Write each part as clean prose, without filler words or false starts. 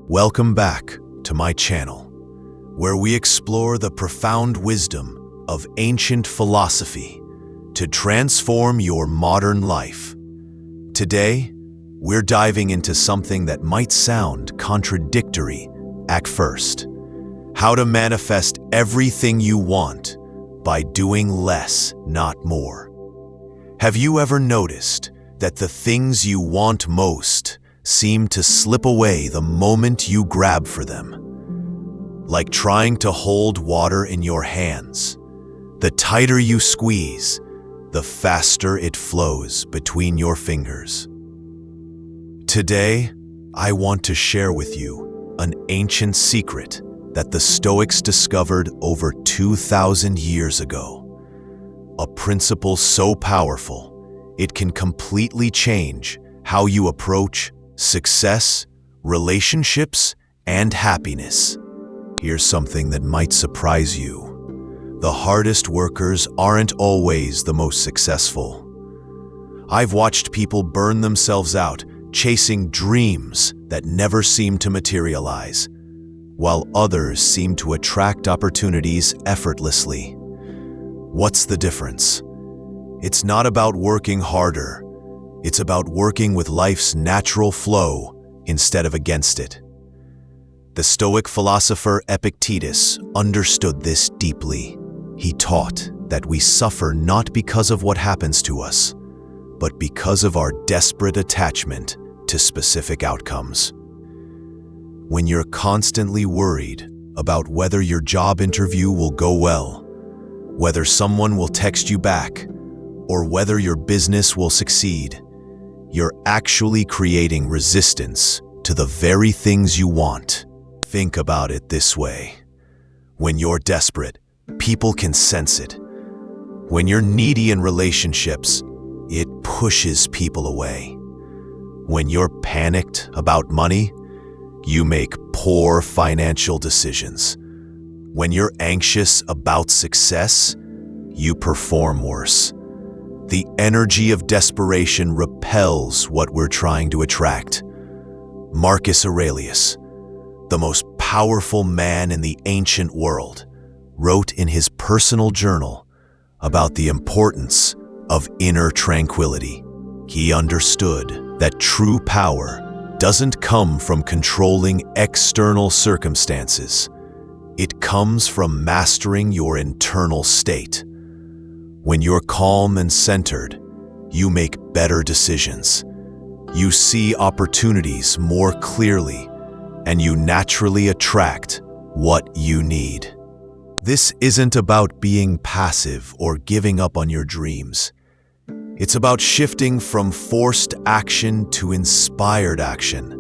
Welcome back to my channel, where we explore the profound wisdom of ancient philosophy to transform your modern life. Today, we're diving into something that might sound contradictory at first: how to manifest everything you want by doing less, not more. Have you ever noticed that the things you want most seem to slip away the moment you grab for them? Like trying to hold water in your hands. The tighter you squeeze, the faster it flows between your fingers. Today, I want to share with you an ancient secret that the Stoics discovered over 2,000 years ago. A principle so powerful, it can completely change how you approach success, relationships, and happiness. Here's something that might surprise you. The hardest workers aren't always the most successful. I've watched people burn themselves out chasing dreams that never seem to materialize, while others seem to attract opportunities effortlessly. What's the difference? It's not about working harder. It's about working with life's natural flow instead of against it. The Stoic philosopher Epictetus understood this deeply. He taught that we suffer not because of what happens to us, but because of our desperate attachment to specific outcomes. When you're constantly worried about whether your job interview will go well, whether someone will text you back, or whether your business will succeed, you're actually creating resistance to the very things you want. Think about it this way. When you're desperate, people can sense it. When you're needy in relationships, it pushes people away. When you're panicked about money, you make poor financial decisions. When you're anxious about success, you perform worse. The energy of desperation repels what we're trying to attract. Marcus Aurelius, the most powerful man in the ancient world, wrote in his personal journal about the importance of inner tranquility. He understood that true power doesn't come from controlling external circumstances. It comes from mastering your internal state. When you're calm and centered, you make better decisions. You see opportunities more clearly, and you naturally attract what you need. This isn't about being passive or giving up on your dreams. It's about shifting from forced action to inspired action.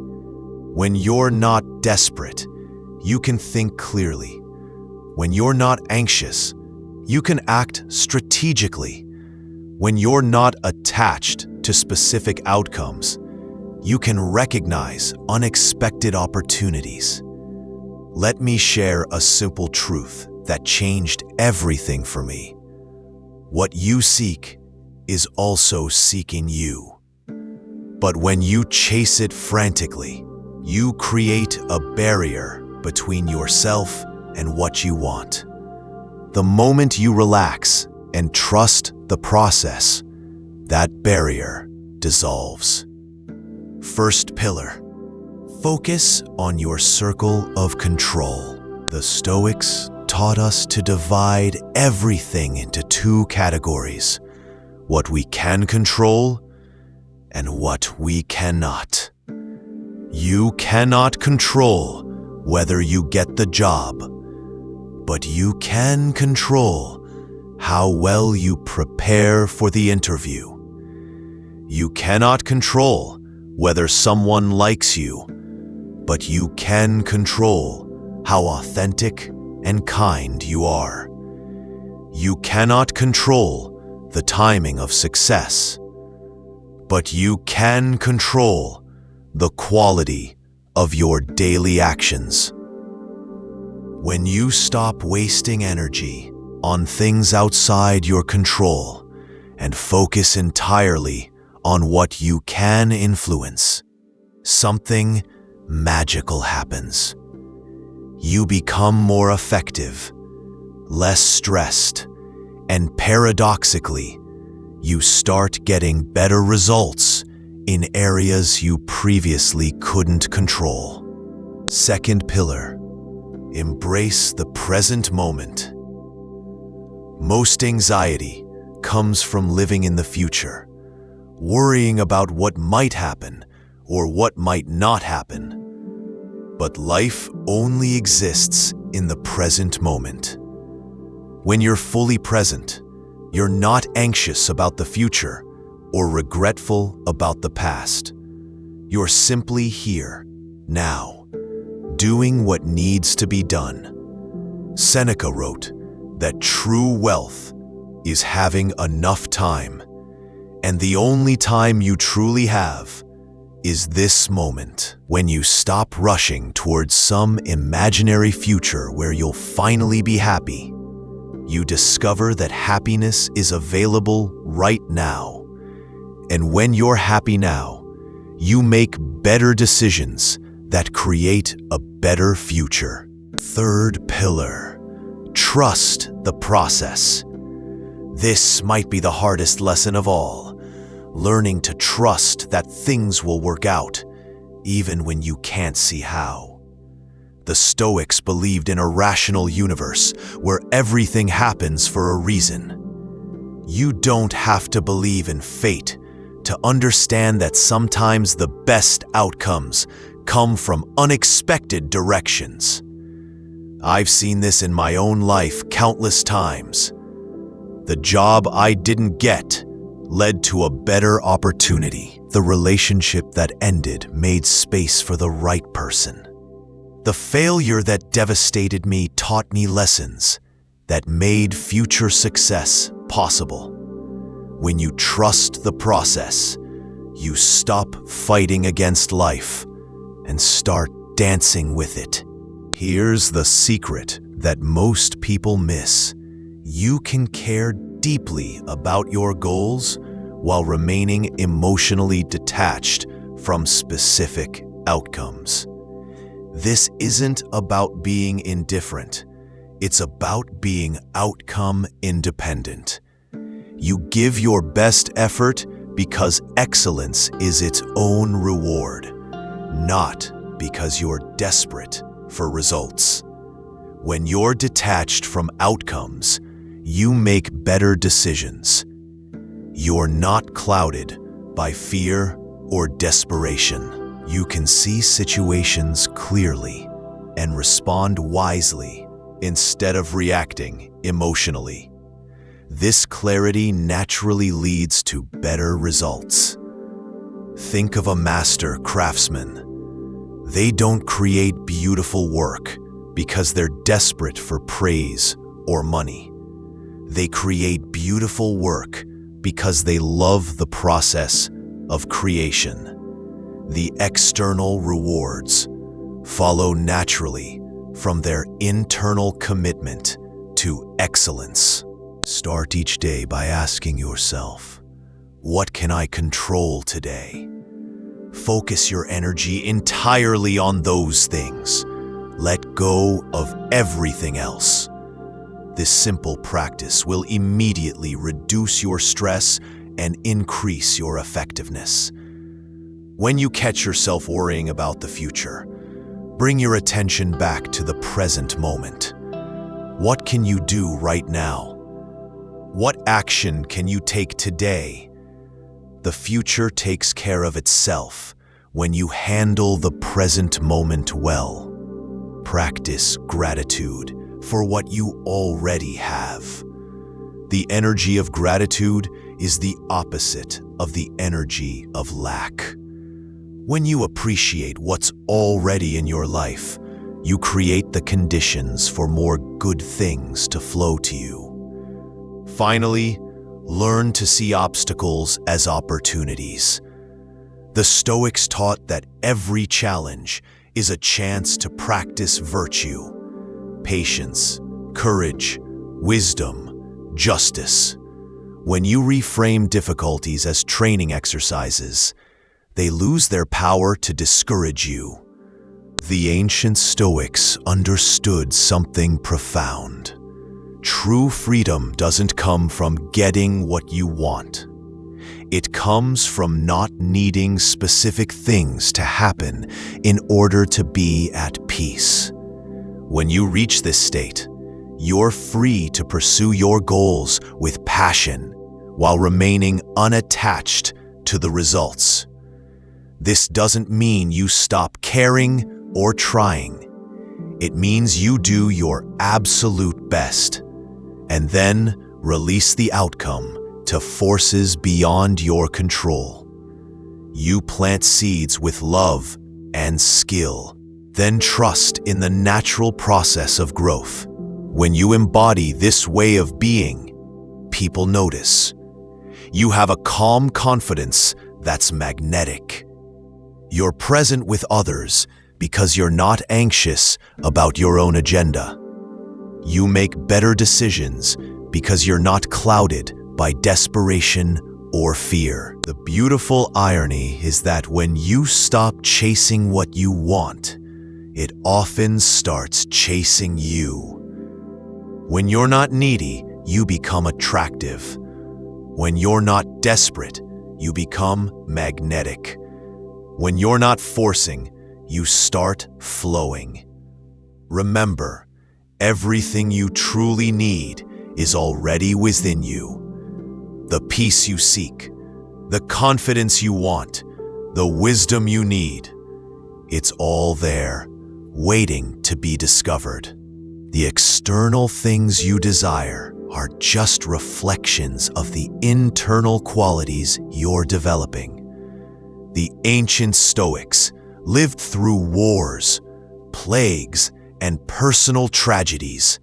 When you're not desperate, you can think clearly. When you're not anxious, you can act strategically. When you're not attached to specific outcomes, you can recognize unexpected opportunities. Let me share a simple truth that changed everything for me. What you seek is also seeking you. But when you chase it frantically, you create a barrier between yourself and what you want. The moment you relax and trust the process, that barrier dissolves. First pillar: focus on your circle of control. The Stoics taught us to divide everything into two categories: what we can control and what we cannot. You cannot control whether you get the job, but you can control how well you prepare for the interview. You cannot control whether someone likes you, but you can control how authentic and kind you are. You cannot control the timing of success, but you can control the quality of your daily actions. When you stop wasting energy on things outside your control and focus entirely on what you can influence, something magical happens. You become more effective, less stressed, and paradoxically, you start getting better results in areas you previously couldn't control. Second pillar, embrace the present moment. Most anxiety comes from living in the future, worrying about what might happen or what might not happen. But life only exists in the present moment. When you're fully present, you're not anxious about the future or regretful about the past. You're simply here, now, doing what needs to be done. Seneca wrote that true wealth is having enough time, and the only time you truly have is this moment, when you stop rushing towards some imaginary future where you'll finally be happy. You discover that happiness is available right now. And when you're happy now, you make better decisions that create a better future. Third pillar, trust the process. This might be the hardest lesson of all. Learning to trust that things will work out, even when you can't see how. The Stoics believed in a rational universe where everything happens for a reason. You don't have to believe in fate to understand that sometimes the best outcomes come from unexpected directions. I've seen this in my own life countless times. The job I didn't get led to a better opportunity. The relationship that ended made space for the right person. The failure that devastated me taught me lessons that made future success possible. When you trust the process, you stop fighting against life and start dancing with it. Here's the secret that most people miss. You can care deeply about your goals while remaining emotionally detached from specific outcomes. This isn't about being indifferent. It's about being outcome independent. You give your best effort because excellence is its own reward, not because you're desperate for results. When you're detached from outcomes, you make better decisions. You're not clouded by fear or desperation. You can see situations clearly and respond wisely instead of reacting emotionally. This clarity naturally leads to better results. Think of a master craftsman. They don't create beautiful work because they're desperate for praise or money. They create beautiful work because they love the process of creation. The external rewards follow naturally from their internal commitment to excellence. Start each day by asking yourself, what can I control today? Focus your energy entirely on those things. Let go of everything else. This simple practice will immediately reduce your stress and increase your effectiveness. When you catch yourself worrying about the future, bring your attention back to the present moment. What can you do right now? What action can you take today? The future takes care of itself when you handle the present moment well. Practice gratitude for what you already have. The energy of gratitude is the opposite of the energy of lack. When you appreciate what's already in your life, you create the conditions for more good things to flow to you. Finally, learn to see obstacles as opportunities. The Stoics taught that every challenge is a chance to practice virtue, patience, courage, wisdom, justice. When you reframe difficulties as training exercises, they lose their power to discourage you. The ancient Stoics understood something profound. True freedom doesn't come from getting what you want. It comes from not needing specific things to happen in order to be at peace. When you reach this state, you're free to pursue your goals with passion while remaining unattached to the results. This doesn't mean you stop caring or trying. It means you do your absolute best and then release the outcome to forces beyond your control. You plant seeds with love and skill, then trust in the natural process of growth. When you embody this way of being, people notice. You have a calm confidence that's magnetic. You're present with others because you're not anxious about your own agenda. You make better decisions because you're not clouded by desperation or fear. The beautiful irony is that when you stop chasing what you want, it often starts chasing you. When you're not needy, you become attractive. When you're not desperate, you become magnetic. When you're not forcing, you start flowing. Remember, everything you truly need is already within you. The peace you seek, the confidence you want, the wisdom you need. It's all there, waiting to be discovered. The external things you desire are just reflections of the internal qualities you're developing. The ancient Stoics lived through wars, plagues, and personal tragedies,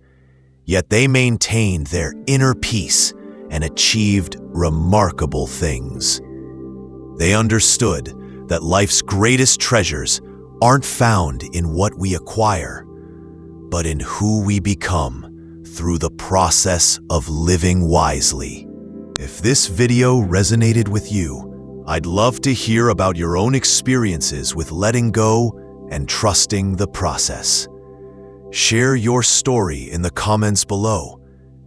yet they maintained their inner peace and achieved remarkable things. They understood that life's greatest treasures aren't found in what we acquire, but in who we become through the process of living wisely. If this video resonated with you, I'd love to hear about your own experiences with letting go and trusting the process. Share your story in the comments below.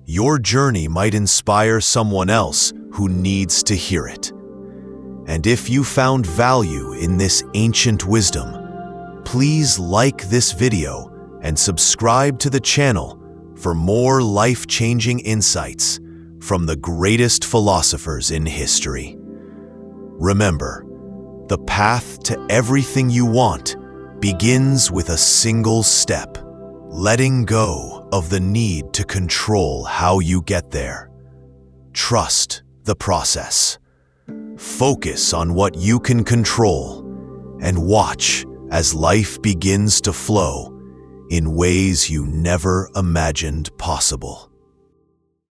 Your journey might inspire someone else who needs to hear it. And if you found value in this ancient wisdom, please like this video and subscribe to the channel for more life-changing insights from the greatest philosophers in history. Remember, the path to everything you want begins with a single step: letting go of the need to control how you get there. Trust the process. Focus on what you can control and watch as life begins to flow in ways you never imagined possible.